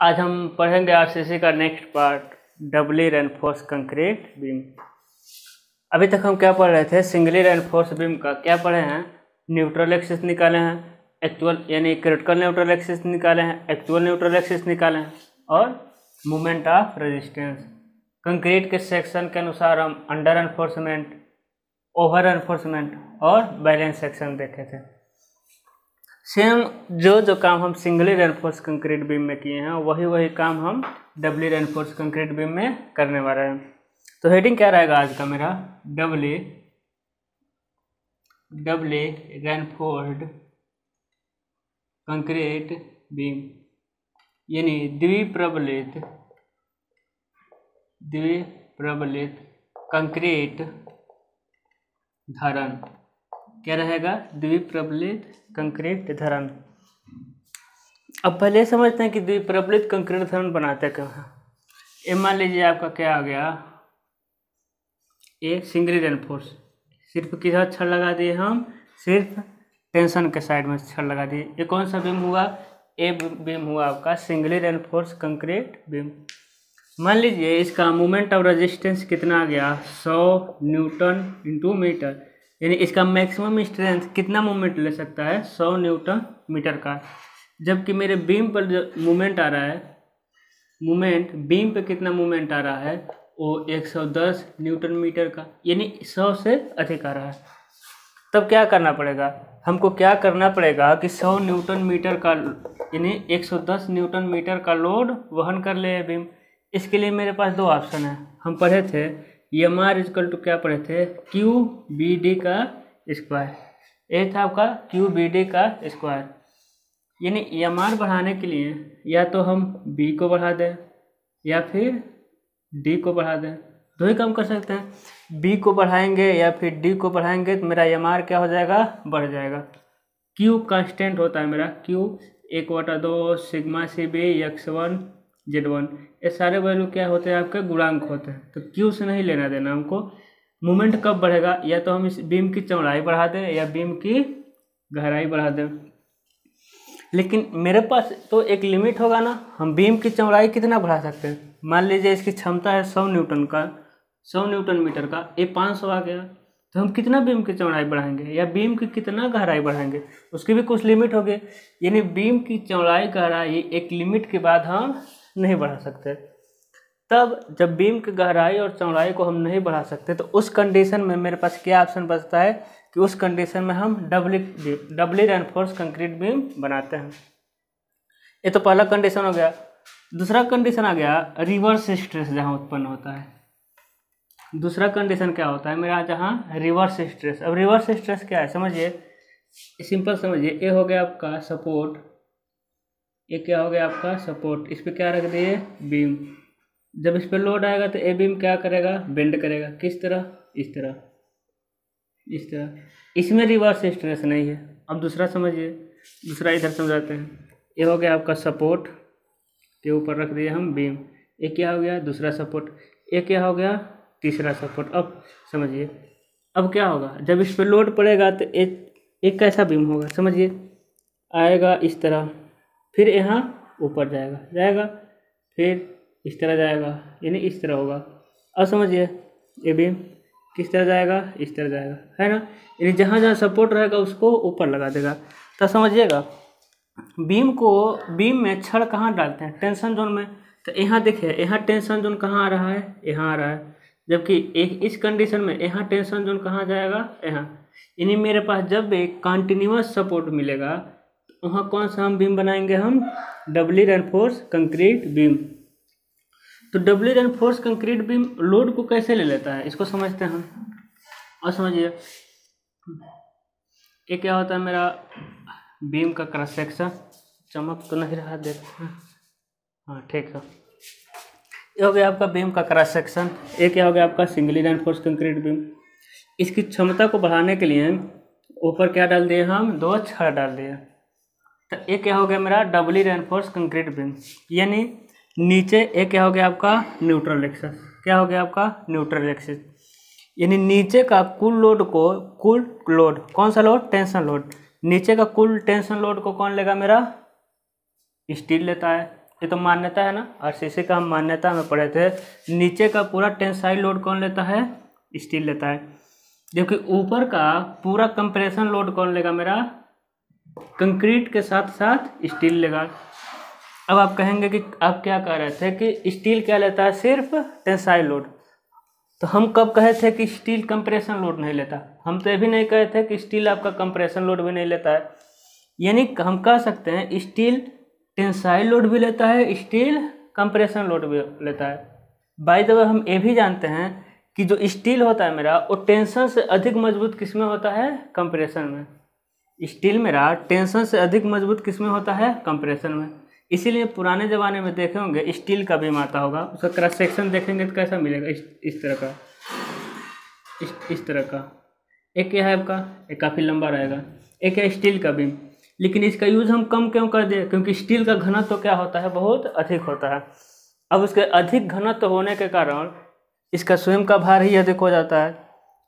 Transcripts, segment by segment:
आज हम पढ़ेंगे आरसीसी का next part, doubly reinforce concrete beam. अभी तक हम क्या पढ़ रहे थे? सिंगली रेनफोर्स बीम का क्या पढ़े हैं? न्यूट्रल एक्सिस निकाले हैं, एक्चुअल यानी क्रिटिकल न्यूट्रल एक्सिस निकाले हैं, एक्चुअल न्यूट्रल एक्सिस निकाले हैं और मोमेंट ऑफ रेजिस्टेंस। कंक्रीट के सेक्शन के अनुसार हम अंडर एनफोर्समेंट, ओवर एनफोर्समेंट और बैलेंस सेक्शन देखे थे। सेम जो काम हम सिंगली रेनफोर्स कंक्रीट बीम में किए हैं वही काम हम डबली रेनफोर्स कंक्रीट बीम में करने वाले हैं। तो हेडिंग क्या रहेगा आज का मेरा? डबली रेनफोर्स्ड कंक्रीट बीम, यानी द्विप्रबलित कंक्रीट धरन। क्या रहेगा? द्विप्रबलित कंक्रीट धरन। अब पहले समझते हैं कि द्विप्रबलित कंक्रीट धरन बनाते क्यों हैं। ये मान लीजिए आपका क्या आ गया, ये सिंगली रेनफोर्स, सिर्फ किधर छड़ लगा दिए हम? सिर्फ टेंशन के साइड में छड़ लगा दिए। ये कौन सा बीम हुआ? ए बीम हुआ आपका सिंगली रेनफोर्स कंक्रीट बीम। मान लीजिए इसका मोमेंट ऑफ रेजिस्टेंस कितना आ गया? 100 न्यूटन इंटू मीटर, यानी इसका मैक्सिमम स्ट्रेंथ कितना मोमेंट ले सकता है? 100 न्यूटन मीटर का। जबकि मेरे बीम पर जो मोमेंट आ रहा है, बीम पे कितना मोमेंट आ रहा है? वो 110 न्यूटन मीटर का, यानी 100 से अधिक आ रहा है। तब क्या करना पड़ेगा हमको? क्या करना पड़ेगा कि 100 न्यूटन मीटर का यानी 110 न्यूटन मीटर का लोड वहन कर ले बीम। इसके लिए मेरे पास दो ऑप्शन है। हम पढ़े थे एम आर इजकल टू क्या पढ़े थे? क्यू बी डी का स्क्वायर। ये था आपका क्यू बी डी का स्क्वायर। यानी एम आर बढ़ाने के लिए या तो हम बी को बढ़ा दें या फिर डी को बढ़ा दें। दो ही काम कर सकते हैं। बी को बढ़ाएंगे या फिर डी को बढ़ाएंगे तो मेरा एम आर क्या हो जाएगा? बढ़ जाएगा। क्यू कांस्टेंट होता है मेरा, Q 1/2 sigma C B x1 z1। ये सारे वैल्यू क्या होते हैं? आपके गुणांक होते हैं। तो क्यू से नहीं लेना देना हमको। मोमेंट कब बढ़ेगा? या तो हम इस बीम की चौड़ाई बढ़ा दें या बीम की गहराई बढ़ा दें। लेकिन मेरे पास तो एक लिमिट होगा ना। हम बीम की चौड़ाई कितना बढ़ा सकते हैं? मान लीजिए इसकी क्षमता है 100 न्यूटन का, 100 न्यूटन मीटर का, ये 500 आ गया तो हम कितना बीम की चौड़ाई बढ़ाएंगे या बीम की कितना गहराई बढ़ाएंगे? उसकी भी कुछ लिमिट होगी। यानी बीम की चौड़ाई गहराई एक लिमिट के बाद हम नहीं बढ़ा सकते। तब जब बीम की गहराई और चौड़ाई को हम नहीं बढ़ा सकते तो उस कंडीशन में मेरे पास क्या ऑप्शन बचता है कि उस कंडीशन में हम डबली रेनफोर्स कंक्रीट बीम बनाते हैं। ये तो पहला कंडीशन हो गया। दूसरा कंडीशन आ गया रिवर्स स्ट्रेस जहाँ उत्पन्न होता है। दूसरा कंडीशन क्या होता है मेरा? जहाँ रिवर्स स्ट्रेस। अब रिवर्स स्ट्रेस क्या है समझिए, सिंपल समझिए। ये हो गया आपका सपोर्ट, ये क्या हो गया आपका सपोर्ट। इस पर क्या रख दिए? बीम। जब इस पर लोड आएगा तो ये बीम क्या करेगा? बेंड करेगा। किस तरह? इस तरह, इस तरह। इसमें रिवर्स स्ट्रेस नहीं है। अब दूसरा समझिए, दूसरा इधर समझाते हैं। ये हो गया आपका सपोर्ट के ऊपर रख दिए हम बीम। ये क्या हो गया? दूसरा सपोर्ट। ये क्या हो गया? तीसरा सपोर्ट। अब समझिए, अब क्या होगा जब इस पर लोड पड़ेगा तो एक कैसा बीम होगा समझिए? आएगा इस तरह, फिर यहाँ ऊपर जाएगा, फिर इस तरह जाएगा, यानी इस तरह होगा। अब समझिए ये बीम किस तरह जाएगा? इस तरह जाएगा, है ना? यानी जहाँ जहाँ सपोर्ट रहेगा उसको ऊपर लगा देगा। तो समझिएगा बीम में छड़ कहाँ डालते हैं? टेंशन जोन में। तो यहाँ देखिए, यहाँ टेंशन जोन कहाँ आ रहा है? यहाँ आ रहा है। जबकि इस कंडीशन में यहाँ टेंशन जोन कहाँ जाएगा? यहाँ। यानी मेरे पास जब एक कंटिन्यूअस सपोर्ट मिलेगा तो वहाँ कौन सा हम बीम बनाएंगे? हम डबली रेनफोर्स कंक्रीट बीम। तो डबली रेनफोर्स कंक्रीट बीम लोड को कैसे ले लेता है इसको समझते हैं हम। और समझिए ये क्या होता है मेरा? बीम का क्रॉस सेक्शन। चमक तो नहीं रहा, देखो। हाँ ठीक है। ये हो गया आपका बीम का क्रॉस सेक्शन। ये क्या हो गया आपका? Singly reinforce concrete beam. इसकी क्षमता को बढ़ाने के लिए ऊपर क्या डाल दिए हम? 2 छड़ डाल दिए। तो ये क्या हो गया मेरा? डबली रेनफोर्स कंक्रीट बीम। यानी नीचे एक क्या हो गया आपका? Neutral axis. क्या हो गया आपका? Neutral axis. यानी नीचे का कुल लोड कौन सा लोड? Tension load. नीचे का कुल टेंशन लोड को कौन लेगा? मेरा स्टील लेता है। ये तो मान्यता है ना, आरसीसी का हम मान्यता में पढ़े थे। नीचे का पूरा टेंसाइल लोड कौन लेता है? स्टील लेता है। जबकि ऊपर का पूरा कंप्रेशन लोड कौन लेगा? मेरा कंक्रीट के साथ साथ स्टील लेगा। अब आप कहेंगे कि आप क्या कह रहे थे कि स्टील क्या लेता है? सिर्फ टेंसाइल लोड। तो हम कब कहे थे कि स्टील कंप्रेशन लोड नहीं लेता? हम तो ये भी नहीं कहे थे कि स्टील आपका कंप्रेशन लोड भी नहीं लेता है। यानी हम कह सकते हैं स्टील टेंसाइल लोड भी लेता है, स्टील कंप्रेशन लोड भी लेता है। बाय द वे हम ये भी जानते हैं कि जो स्टील होता है मेरा, वो टेंशन से अधिक मजबूत किस में होता है? कंप्रेशन में। स्टील मेरा टेंशन से अधिक मजबूत किस में होता है? कंप्रेशन में। इसीलिए पुराने ज़माने में देखे होंगे स्टील का बीम आता होगा, उसका क्रॉस सेक्शन देखेंगे तो कैसा मिलेगा? इस तरह का, इस तरह का। एक क्या है आपका? एक काफ़ी लंबा रहेगा। एक है स्टील का बीम, लेकिन इसका यूज़ हम कम क्यों कर दिए? क्योंकि स्टील का घनत्व तो क्या होता है? बहुत अधिक होता है। अब उसके अधिक घनत्व होने के कारण इसका स्वयं का भार ही अधिक हो जाता है।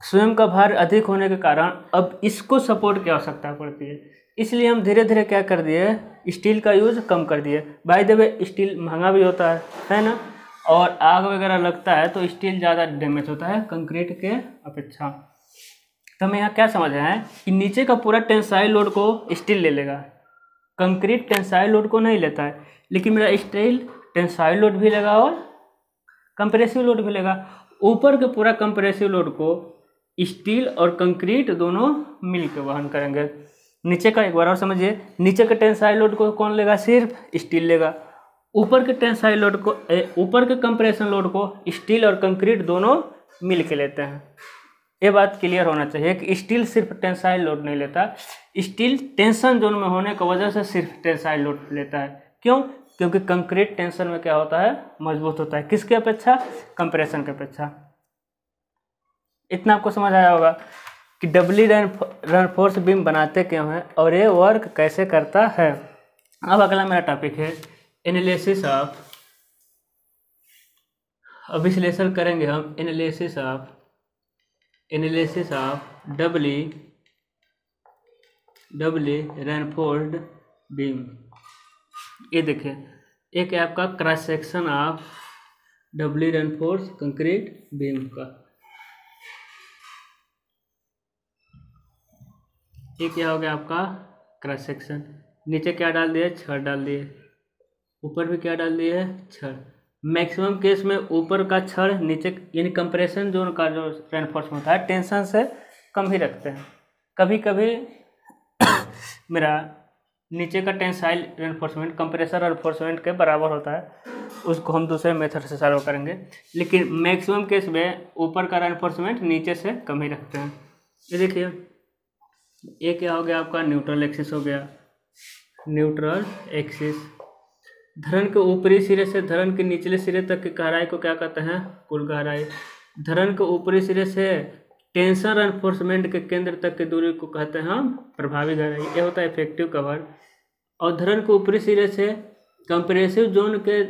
स्वयं का भार अधिक होने के कारण अब इसको सपोर्ट की आवश्यकता पड़ती है। इसलिए हम धीरे धीरे क्या कर दिए? स्टील का यूज़ कम कर दिए। बाय द वे स्टील महंगा भी होता है ना, और आग वगैरह लगता है तो स्टील ज़्यादा डैमेज होता है कंक्रीट के अपेक्षा। तो हम यहाँ क्या समझ रहे हैं कि नीचे का पूरा टेंसाइल लोड को स्टील ले लेगा, कंक्रीट टेंसाइल लोड को नहीं लेता है। लेकिन मेरा स्टील टेंसाइल लोड भी लेगा और कंप्रेसिव लोड भी लेगा। ऊपर के पूरा कंप्रेसिव लोड को स्टील और कंक्रीट दोनों मिलकर वहन करेंगे। नीचे का एक बार और समझिए, नीचे के टेंसाइल लोड को कौन लेगा? सिर्फ स्टील लेगा। ऊपर के टेंसाइल लोड को, ऊपर के कंप्रेशन लोड को स्टील और कंक्रीट दोनों मिल के लेते हैं। ये बात क्लियर होना चाहिए कि स्टील सिर्फ टेंसाइल लोड नहीं लेता, स्टील टेंशन जोन में होने की वजह से सिर्फ टेंसाइल लोड लेता है। क्यों? क्योंकि कंक्रीट टेंशन में क्या होता है? मजबूत होता है। किसके अपेक्षा? कंप्रेशन के अपेक्षा। इतना आपको समझ आया होगा कि डबली रेनफोर्स बीम बनाते क्यों हैं और ये वर्क कैसे करता है। अब अगला मेरा टॉपिक है एनालिसिस ऑफ। अब विश्लेषण करेंगे हम analysis of doubly reinforced beam. ये देखिए, एक है आपका cross section of doubly reinforce concrete beam का। ये क्या हो गया आपका? Cross section. नीचे क्या डाल दिए? छड़ डाल दिए। ऊपर भी क्या डाल दिए? छड़। मैक्सिमम केस में ऊपर का छड़ नीचे, यानी कंप्रेशन जोन का जो रेनफोर्समेंट होता है टेंशन से कम ही रखते हैं। कभी कभी मेरा नीचे का टेंसाइल रेनफोर्समेंट कंप्रेसर रेनफोर्समेंट के बराबर होता है, उसको हम दूसरे मेथड से सॉल्व करेंगे। लेकिन मैक्सिमम केस में ऊपर का रेनफोर्समेंट नीचे से कम ही रखते हैं। ये देखिए, ये क्या हो गया आपका? न्यूट्रल एक्सिस हो गया। न्यूट्रल एक्सिस धरन के ऊपरी सिरे से धरन के निचले सिरे तक की गहराई को क्या कहते हैं? कुल गहराई। धरन के ऊपरी सिरे से टेंशन रेनफोर्समेंट के केंद्र तक की दूरी को कहते हैं हम प्रभावी गहराई। ये होता है इफेक्टिव कवर। और धरन के ऊपरी सिरे से कंप्रेसिव जोन के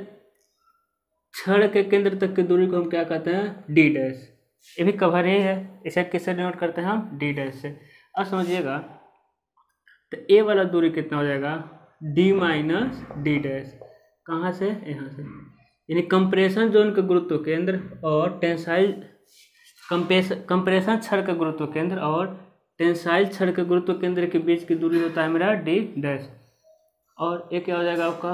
छड़ के केंद्र तक की दूरी को हम क्या कहते हैं? D dash. ये भी कवर ही है। इसे किससे डिनोट करते हैं हम? डी डैश से। अब समझिएगा, तो ए वाला दूरी कितना हो जाएगा? D minus D dash. कहाँ से? यहाँ से। यानी कंप्रेशन जोन के गुरुत्व केंद्र और टेंसाइल कंप्रेशन छड़ के गुरुत्व केंद्र और टेंसाइल छड़ के गुरुत्व केंद्र के बीच की दूरी होता है मेरा डी डैश। और ये क्या हो जाएगा आपका?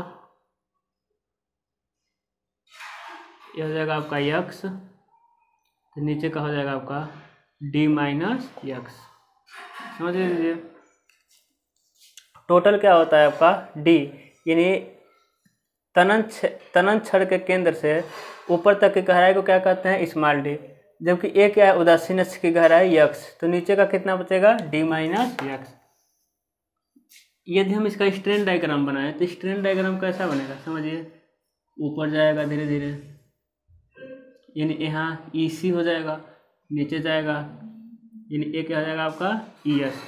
ये हो जाएगा आपका यक्स। तो नीचे का हो जाएगा आपका डी माइनस यक्स। समझ लीजिए, टोटल क्या होता है आपका? डी, यानी तनन छड़ के केंद्र से ऊपर तक की गहराई को क्या कहते हैं? Small D. जबकि ए क्या है? उदासीन अक्ष की गहराई यक्स। तो नीचे का कितना बचेगा? D minus x. यदि हम इसका स्ट्रेन डायग्राम बनाए तो स्ट्रेन डायग्राम कैसा बनेगा? समझिए, ऊपर जाएगा धीरे धीरे, यानी यहाँ ई सी हो जाएगा, नीचे जाएगा, यानी ए क्या हो जाएगा आपका? E S.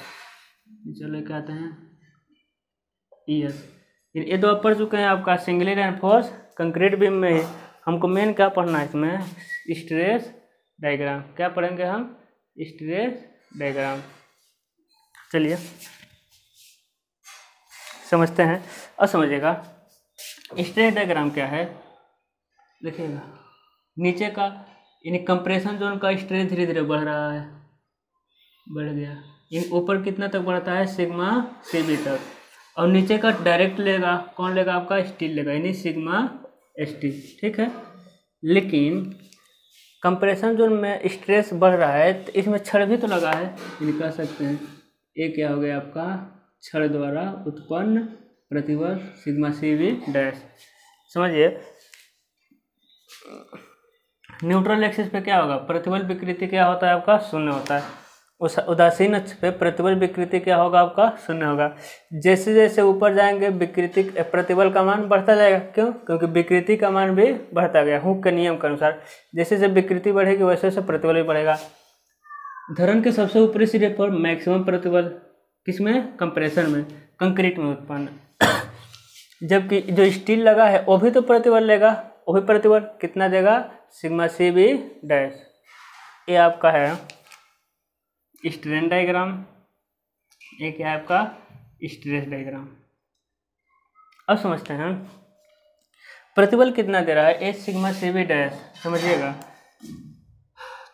चलो क्या आते हैं? E S. ये तो आप पढ़ चुके हैं आपका सिंगली रेनफोर्स कंक्रीट बीम में ही। हमको मेन क्या पढ़ना है इसमें? Stress diagram. क्या पढ़ेंगे हम? Stress diagram. चलिए समझते हैं। और समझिएगा, स्ट्रेस डायग्राम क्या है देखिएगा, नीचे का यानी कंप्रेशन जोन का स्ट्रेस धीरे धीरे बढ़ रहा है, बढ़ गया, इन ऊपर कितना तक बढ़ता है सिग्मा सीबी तक, और नीचे का डायरेक्ट लेगा कौन लेगा आपका स्टील लेगा यानी सिग्मा एसटी, ठीक है। लेकिन कंप्रेशन जोन में स्ट्रेस बढ़ रहा है तो इसमें छड़ भी तो लगा है, यानी कह सकते हैं ये क्या हो गया आपका छड़ द्वारा उत्पन्न प्रतिबल सिग्मा सीबी डैश। समझिए न्यूट्रल एक्सिस पे क्या होगा, प्रतिबल विकृति क्या होता है आपका शून्य होता है, उस उदासीन अक्ष पे प्रतिबल विकृति क्या होगा आपका शून्य होगा। जैसे जैसे ऊपर जाएंगे विकृति प्रतिबल का मान बढ़ता जाएगा, क्यों, क्योंकि विकृति का मान भी बढ़ता गया हुक के नियम के अनुसार, जैसे जैसे विकृति बढ़ेगी वैसे वैसे प्रतिबल भी बढ़ेगा। धरन के सबसे ऊपरी सिरे पर मैक्सिमम प्रतिबल किसमें, कंप्रेशन में, कंक्रीट में उत्पन्न। जबकि जो स्टील लगा है वो भी तो प्रतिबल लेगा, वो भी प्रतिबल कितना देगा सिग्मा सी बी डैश। ये आपका है स्ट्रेन डायग्राम, ये क्या है आपका स्ट्रेस डायग्राम। अब समझते हैं प्रतिबल कितना दे रहा है, ए सिग्मा सी बी डैश, समझिएगा।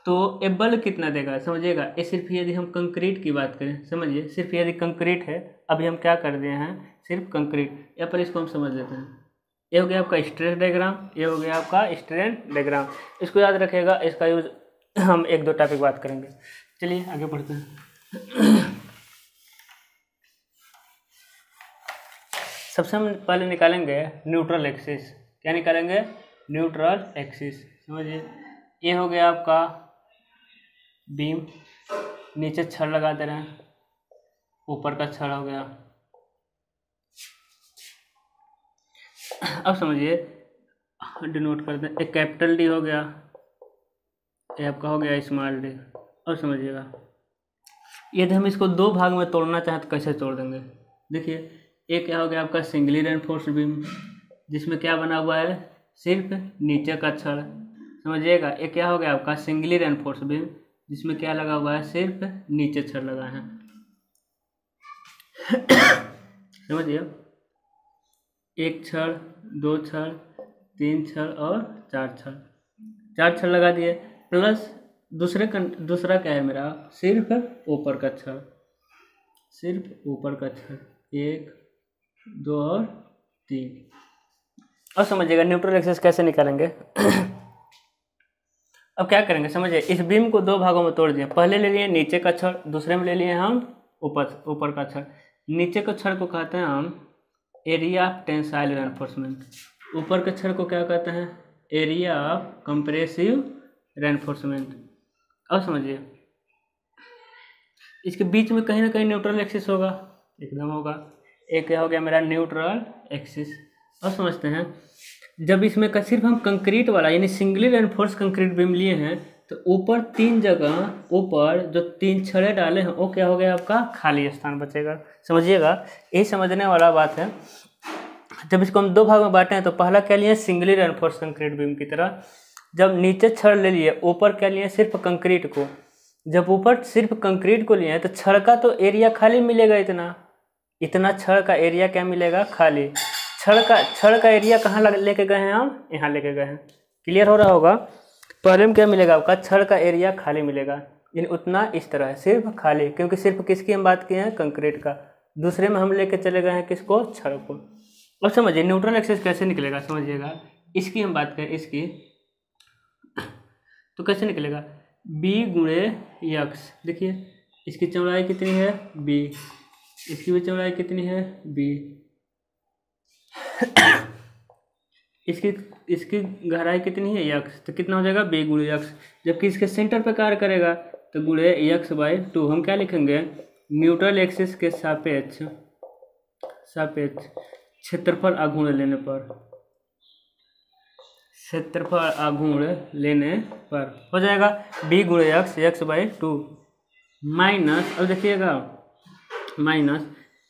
तो ए बल कितना देगा समझिएगा, ये सिर्फ यदि हम कंक्रीट की बात करें, समझिए सिर्फ यदि कंक्रीट है, अभी हम क्या कर दिए हैं सिर्फ कंक्रीट, या पर इसको हम समझ लेते हैं। ये हो गया आपका स्ट्रेस डायग्राम, ये हो गया आपका स्ट्रेन डायग्राम, इसको याद रखिएगा, इसका यूज हम एक दो टॉपिक बात करेंगे। चलिए आगे बढ़ते हैं। सबसे हम पहले निकालेंगे न्यूट्रल एक्सिस, क्या निकालेंगे न्यूट्रल एक्सिस। समझिए ये हो गया आपका बीम, नीचे छड़ लगा दे रहे हैं, ऊपर का छड़ हो गया। अब समझिए डिनोट कर दें, एक कैपिटल डी हो गया, ये आपका हो गया स्मॉल डी। अब समझिएगा यदि हम इसको दो भाग में तोड़ना चाहें तो कैसे तोड़ देंगे, देखिए एक क्या हो गया आपका सिंगली रेनफोर्स बीम, जिसमें क्या बना हुआ है सिर्फ नीचे का छड़, समझिएगा। एक क्या हो गया आपका सिंगली रेनफोर्स बीम, जिसमें क्या लगा हुआ है सिर्फ नीचे छड़ लगा है। समझिए एक छड़, दो छड़, तीन छड़ और चार छड़, चार छड़ लगा दिए, प्लस दूसरा क्या है मेरा सिर्फ ऊपर का छड़, सिर्फ ऊपर का छड़, एक दो और तीन। अब समझिएगा न्यूट्रल एक्सिस कैसे निकालेंगे। अब क्या करेंगे समझिए, इस बीम को दो भागों में तोड़ दिए, पहले ले लिए नीचे का छड़, दूसरे में ले लिए हम ऊपर का छड़। नीचे के छड़ को कहते हैं हम एरिया ऑफ टेंसाइल रेनफोर्समेंट, ऊपर के छड़ को क्या कहते हैं एरिया ऑफ कंप्रेसिव रेनफोर्समेंट। अब समझिए इसके बीच में कहीं ना कहीं न्यूट्रल एक्सिस होगा, एकदम होगा। एक क्या हो गया मेरा न्यूट्रल एक्सिस। अब समझते हैं जब इसमें का सिर्फ हम कंक्रीट वाला यानी सिंगली रेनफोर्स कंक्रीट बीम लिए हैं, तो ऊपर तीन जगह ऊपर जो तीन छड़े डाले हैं वो क्या हो गया आपका खाली स्थान बचेगा। समझिएगा यही समझने वाला बात है। जब इसको हम दो भाग में बांटे हैं तो पहला क्या लिए सिंगली रेनफोर्स कंक्रीट बीम की तरह, जब नीचे छड़ ले लिए ऊपर क्या लिए सिर्फ कंक्रीट को, जब ऊपर सिर्फ कंक्रीट को लिए हैं तो छड़ का तो एरिया खाली मिलेगा, इतना छड़ का एरिया क्या मिलेगा खाली। छड़ का एरिया कहाँ लेके गए हैं हम, यहाँ लेके गए हैं। क्लियर हो रहा होगा। पहले में क्या मिलेगा आपका छड़ का एरिया खाली मिलेगा, यानी उतना इस तरह है सिर्फ खाली, क्योंकि सिर्फ किसकी हम बात किए हैं कंक्रीट का। दूसरे में हम लेके चले गए हैं किसको छड़ को। और समझिए न्यूट्रल एक्सिस कैसे निकलेगा, समझिएगा इसकी हम बात करें इसकी तो कैसे निकलेगा b गुणे यक्स। देखिए इसकी चौड़ाई कितनी है b, इसकी भी चौड़ाई कितनी है b, इसकी गहराई कितनी है यक्स, तो कितना हो जाएगा b गुणे यक्स। जबकि इसके सेंटर पर कार्य करेगा तो गुणे यक्स बाई 2। हम क्या लिखेंगे न्यूट्रल एक्सिस के सापेक्ष क्षेत्रफल आघूर्ण लेने पर, क्षेत्रफल आघूर्ण लेने पर हो जाएगा b गुणे यक्स बाई 2 माइनस, अब देखिएगा माइनस,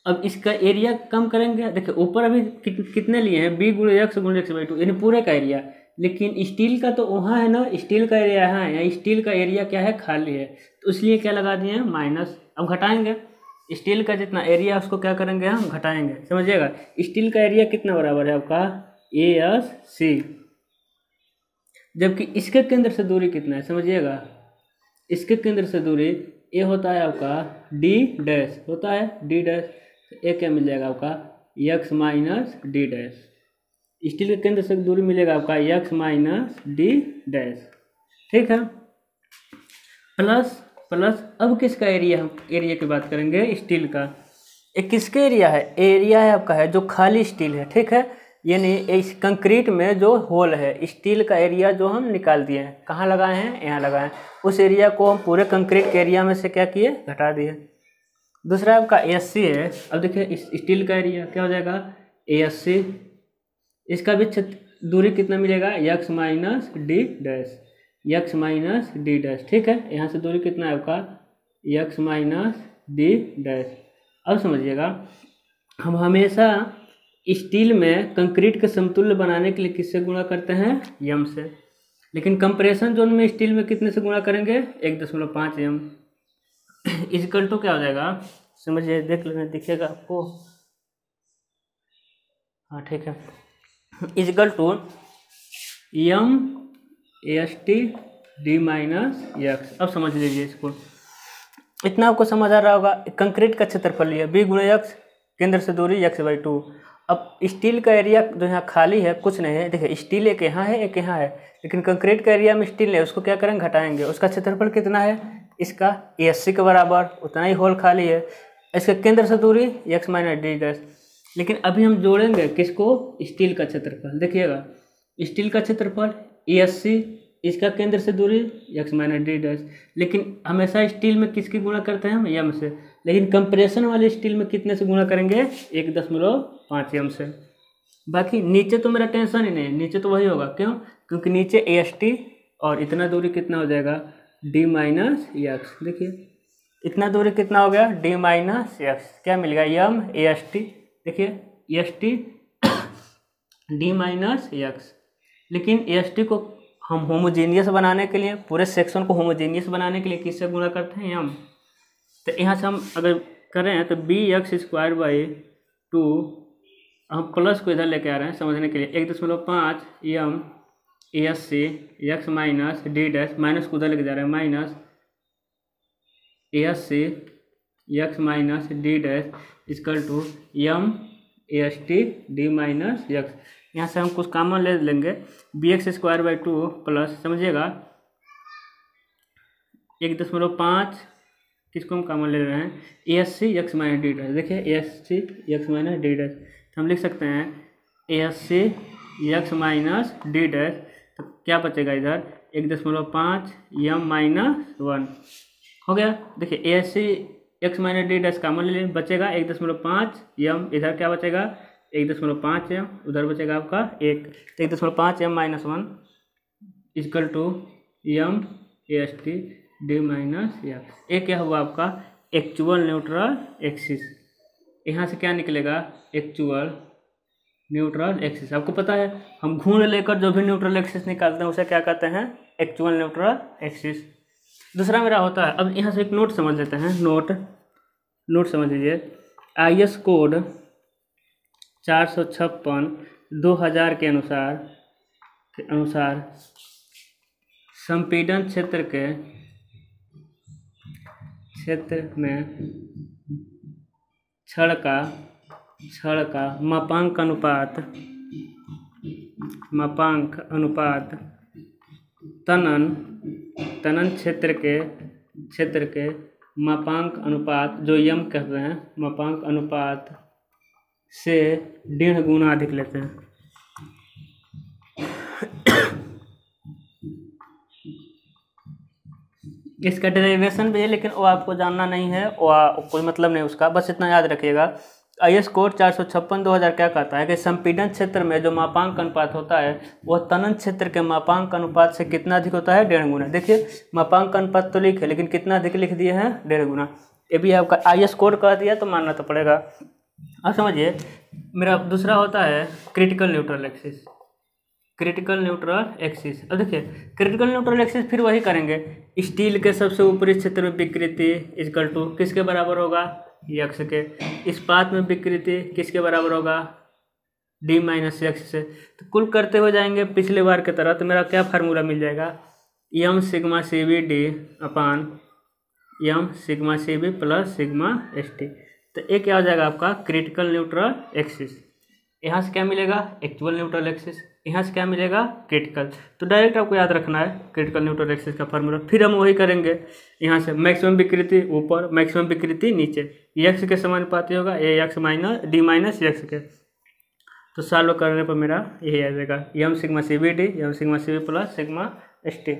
अब इसका एरिया कम करेंगे। देखिए ऊपर अभी कितने लिए हैं b गुणे यक्स बाई 2 यानी पूरे का एरिया, लेकिन स्टील का तो वहाँ है ना, स्टील का एरिया है, यहाँ स्टील का एरिया क्या है खाली है, तो इसलिए क्या लगा दिए हैं माइनस। अब घटाएंगे स्टील का जितना एरिया उसको क्या करेंगे हम घटाएंगे। समझिएगा स्टील का एरिया कितना बराबर है आपका ASC, जबकि इसके केंद्र से दूरी कितना है समझिएगा, इसके केंद्र से दूरी ए होता है आपका D डैश होता है D डैश, तो ए क्या मिल जाएगा आपका x minus D dash. Steel के केंद्र से दूरी मिलेगा आपका x माइनस D डैश, ठीक है। प्लस अब किसका एरिया, हम एरिया की बात करेंगे स्टील का। एक किसके एरिया है, एरिया है आपका है जो खाली स्टील है, ठीक है। यानी इस कंक्रीट में जो होल है, स्टील का एरिया जो हम निकाल दिए हैं, कहाँ लगाए हैं, यहाँ लगाए हैं, उस एरिया को हम पूरे कंक्रीट के एरिया में से क्या किए, घटा दिए। दूसरा आपका ASC है। अब देखिए इस स्टील का एरिया क्या हो जाएगा ASC, इसका भी दूरी कितना मिलेगा x minus D dash, x minus D dash, ठीक है। यहाँ से दूरी कितना है आपका x माइनस D डैश। अब समझिएगा, हम हमेशा स्टील में कंक्रीट के समतुल्य बनाने के लिए किससे गुणा करते हैं, m से, लेकिन कंप्रेशन जोन में स्टील में कितने से गुणा करेंगे 1.5 m। इक्वल टू क्या हो जाएगा समझिए, देख लेना दिखेगा आपको, हाँ ठीक है, equal to m AST D minus x। अब समझ लीजिए इसको, इतना आपको समझ आ रहा होगा। कंक्रीट का क्षेत्रफल लिया b गुणे x, केंद्र से दूरी x/2। अब स्टील का एरिया जो यहाँ खाली है कुछ नहीं है, देखिए स्टील एक यहाँ है एक यहाँ है, लेकिन कंक्रीट का एरिया में स्टील है, उसको क्या करेंगे घटाएंगे। उसका क्षेत्रफल कितना है, इसका ASC के बराबर, उतना ही होल खाली है। इसके केंद्र से दूरी x माइनस D डैश। लेकिन अभी हम जोड़ेंगे किसको, स्टील का क्षेत्रफल। देखिएगा स्टील का क्षेत्रफल ASC, इसका केंद्र से दूरी x माइनस D डैश। लेकिन हमेशा स्टील में किसकी गुणा करते हैं हम, m से, लेकिन कंप्रेशन वाले स्टील में कितने से गुणा करेंगे 1.5 m से। बाकी नीचे तो मेरा टेंशन ही नहीं है, नीचे तो वही होगा, क्यों, क्योंकि नीचे AST और इतना दूरी कितना हो जाएगा D माइनस x। देखिए इतना दूरी कितना हो गया D माइनस x, क्या मिल गया m AST, देखिए AST D माइनस x। लेकिन AST को हम होमोजेनियस बनाने के लिए, पूरे सेक्शन को होमोजेनियस बनाने के लिए किससे गुणा करते हैं m। तो यहाँ से हम अगर करें तो bx²/2, हम प्लस को इधर लेके आ रहे हैं समझने के लिए, 1.5 m ASC x minus D dash, minus को उधर लेके जा रहे हैं, minus ASC x minus D dash equal to m AST D minus x। यहाँ से हम कुछ कॉमन ले लेंगे, bx²/2 प्लस, समझिएगा 1.5, किसको हम कॉमन ले रहे हैं ASC x minus D dash. देखिए ASC x minus D dash, तो हम लिख सकते हैं ASC x minus D dash, तो क्या बचेगा इधर 1.5 m माइनस 1 हो गया। देखिए ASC x minus D dash common ले लें, बचेगा 1.5 m, इधर क्या बचेगा 1.5 m, उधर बचेगा आपका 1, 1.5 m minus 1 equal to m AST D minus x। ये क्या हुआ आपका एक्चुअल न्यूट्रल एक्सिस। यहाँ से क्या निकलेगा एक्चुअल न्यूट्रल एक्सिस। आपको पता है हम घूर्ण लेकर जो भी न्यूट्रल एक्सिस निकालते हैं उसे क्या कहते हैं एक्चुअल न्यूट्रल एक्सिस। दूसरा मेरा होता है, अब यहाँ से एक नोट समझ लेते हैं, नोट समझ लीजिए, IS कोड 456/2000 के अनुसार संपीड़न क्षेत्र में छड़ का मापांक अनुपात तनन क्षेत्र के मापांक अनुपात जो m कहते हैं, मापांक अनुपात से 1.5 गुना अधिक लेते हैं। इसका डेरिवेशन भी है, लेकिन वो आपको जानना नहीं है, वो कोई मतलब नहीं उसका, बस इतना याद रखिएगा। IS कोड 456/2000 क्या कहता है कि संपीड़न क्षेत्र में जो मापांक अनुपात होता है वह तनन क्षेत्र के मापांक अनुपात से कितना अधिक होता है 1.5 गुना। देखिए मापांक अनुपात तो लिखे, लेकिन कितना अधिक लिख दिए हैं 1.5 गुना। ये भी आपका IS कोड कह दिया तो मानना तो पड़ेगा। अब समझिए मेरा दूसरा होता है क्रिटिकल न्यूट्रल एक्सिस। अब देखिए क्रिटिकल न्यूट्रल एक्सिस फिर वही करेंगे, स्टील के सबसे ऊपरी क्षेत्र में विकृति इक्वल टू किसके बराबर होगा x के, इस्पात में विकृति किसके बराबर होगा डी माइनस एक्स से। तो कुल करते हो जाएंगे पिछले बार की तरह। तो मेरा क्या फार्मूला मिल जाएगा, M sigma C B D upon M sigma C B plus sigma S T. तो ये क्या हो जाएगा आपका क्रिटिकल न्यूट्रल एक्सिस। यहाँ से क्या मिलेगा, एक्चुअल न्यूट्रल एक्सिस। यहाँ से क्या मिलेगा, क्रिटिकल। तो डायरेक्ट आपको याद रखना है क्रिटिकल न्यूट्रल एक्सिस का फार्मूला। फिर हम वही करेंगे, यहाँ से मैक्सिमम विकृति ऊपर, मैक्सिमम विकृति नीचे, एक्स के समानुपाती होगा A X minus D minus X के। तो सॉल्व करने पर मेरा यही आ जाएगा M sigma C B D M sigma C B plus sigma S T.